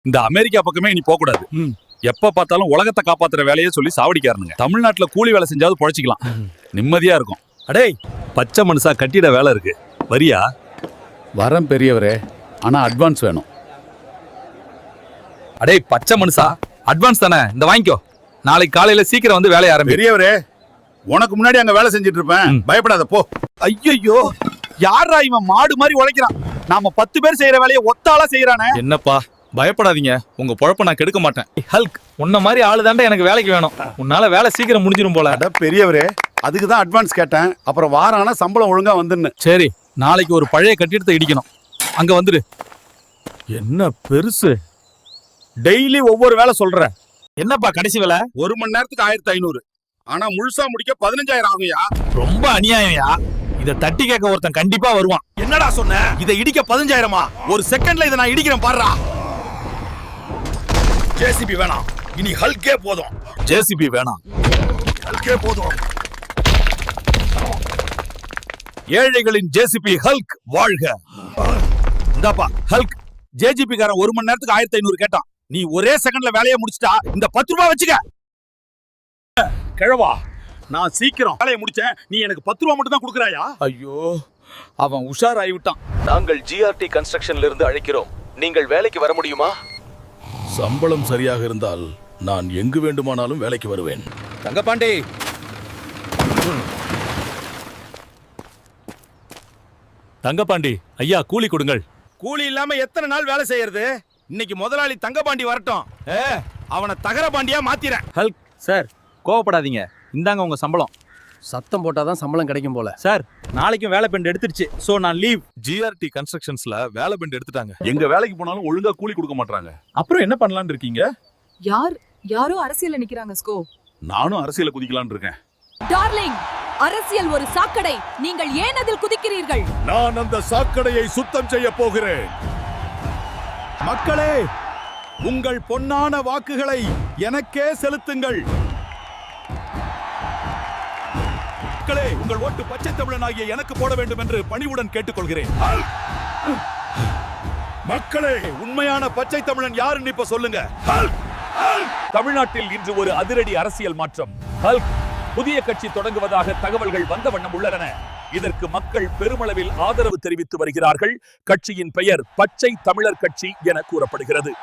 இந்த அமெரிக்கா பக்கமே இனி போக கூடாது. எப்ப பார்த்தாலும் உலகத்தை காப்பாத்துற வேலையே சொல்லி சாவடிக்காருங்க. தமிழ்நாட்டுல கூலி வேலை செஞ்சாவது பொழைச்சிக்கலாம், நிம்மதியா இருக்கும். அடே பச்சை மனுஷா கட்டிட வேலை இருக்கு, வரியா? வரம் பெரியவரே, ஆனா அட்வான்ஸ் வேணும். அடே பச்சை மனுஷா, அட்வான்ஸ் தானே, இந்த வாங்கிக்கோ. நாளைக்கு காலையில சீக்கிரம் வந்து வேலைய ஆரம்பி. பெரியவரே, உனக்கு முன்னாடி அங்க வேலை செஞ்சுட்டு இருப்பேன், பயப்படாத போ. ஐயோ, யாரா இவன் மாடு மாதிரி உழைக்கிறான்? நாம 10 பேர் செய்யற வேலையை ஒத்தாளா செய்யறானே. என்னப்பா பயப்படாதீங்க, உங்க பொழப்ப நான் கெடுக்க மாட்டேன். ஹல்க், உன்ன மாதிரி ஆளு தாண்டா எனக்கு வேலைக்கு வேணும். உன்னால வேலை சீக்கிரம் முடிஞ்சிரும் போல. அட பெரியவரே, அதுக்கு தான் அட்வான்ஸ் கேட்டேன். அப்புறம் வாரானா சம்பளம் ஒழுங்கா வந்துன்னு. சரி, நாளைக்கு ஒரு பழைய கட்டிடத்தை இடிக்கணும், அங்க வந்துடு. என்ன பெருசு, டெய்லி ஒவ்வொரு வேலை சொல்ற. என்னப்பா கடைசி வேலை? 1 மணி நேரத்துக்கு 1500, ஆனா முழுசா முடிக்க 15000 ஆகுயா. ரொம்ப அநியாயம்யா. இத தட்டி கேட்க ஒருத்தன் கண்டிப்பா வருவான். என்னடா சொன்ன? இதை இடிக்க 15000மா? ஒரு செகண்ட்ல இதை நான் இடிக்கிறேன் பாருடா. ஜேசிபி வேணாம், இனி ஹல்கே போதும். ஜேசிபி வேணாம், ஹல்கே போதும். ஏழைகளின் ஜேசிபி ஹல்க் வாழ்க. இந்தாப்பா ஹல்க். ஜேசிபி காரன் 1 மணி நேரத்துக்கு 1500 கேட்டான். நீ ஒரே செகண்ட்ல வேலையை முடிச்சிட்டா. இந்த 10 ரூபாய் வச்சுக்க. கிழவா, நான் சீக்கிரம் வேலையை முடிச்சேன், நீ எனக்கு 10 ரூபாய் மட்டும் தான் கொடுக்குறாயா? ஐயோ, அவன் உஷாராகி விட்டான். நாங்கள் ஜிஆர்டி கன்ஸ்ட்ரக்ஷன்ல இருந்து அழைக்கிறோம். நீங்கள் வேலைக்கு வர முடியுமா? சம்பளம் சரியாக இருந்தால் நான் எங்கு வேண்டுமானாலும் வேலைக்கு வருவேன். தங்கபாண்டி, தங்கபாண்டி ஐயா, கூலி கொடுங்கள். கூலி இல்லாம எத்தனை நாள் வேலை செய்யறது? இன்னைக்கு முதலாளி தங்கபாண்டி வரட்டும், அவனை தகர பாண்டியா மாத்திரேன். ஹல்க் சார், கோவப்படாதீங்க, இந்தாங்க உங்க சம்பளம். சத்தம் போட்டாதான் சம்பளம் கிடைக்கும் போல. சார், நாளைக்கும் வேலை பெண்ட் எடுத்துருச்சு, சோ நான் லீவ். ஜிஆர்டி கன்ஸ்ட்ரக்ஷன்ஸ்ல வேலை பெண்ட் எடுத்துட்டாங்க. எங்க வேலைக்கு போனாலும் ஒழுங்கா கூலி கொடுக்க மாட்டாங்க. அப்புறம் என்ன பண்ணலாம்னு இருக்கீங்க? யாரோ அரசியல்ல நிக்கிறாங்க ஸ்கோ. நானும் அரசியல குதிக்கலாம்னு இருக்கேன். டார்லிங், அரசியல் ஒரு சாக்கடை, நீங்கள் ஏன் அதில் குதிக்கிறீர்கள்? நான் அந்த சாக்கடையை சுத்தம் செய்ய போகிறேன். மக்களே, உங்கள் பொன்னான வாக்குகளை எனக்கே செலுத்துங்கள். மக்களே, உங்கள் ஓட்டு பச்சை தமிழன் ஆகிய எனக்கு போட வேண்டும் என்று பணிவுடன் கேட்டுக்கொள்கிறேன். மக்களே, உண்மையான பச்சை தமிழன் யாருன்னு இப்ப சொல்லுங்க. தமிழ்நாட்டில் இன்று ஒரு அதிரடி அரசியல் மாற்றம். ஹல்க் புதிய கட்சி தொடங்குவதாக தகவல்கள் வந்த வண்ணம் உள்ளன. இதற்கு மக்கள் பெருமளவில் ஆதரவு தெரிவித்து வருகிறார்கள். கட்சியின் பெயர் பச்சை தமிழர் கட்சி என கூறப்படுகிறது.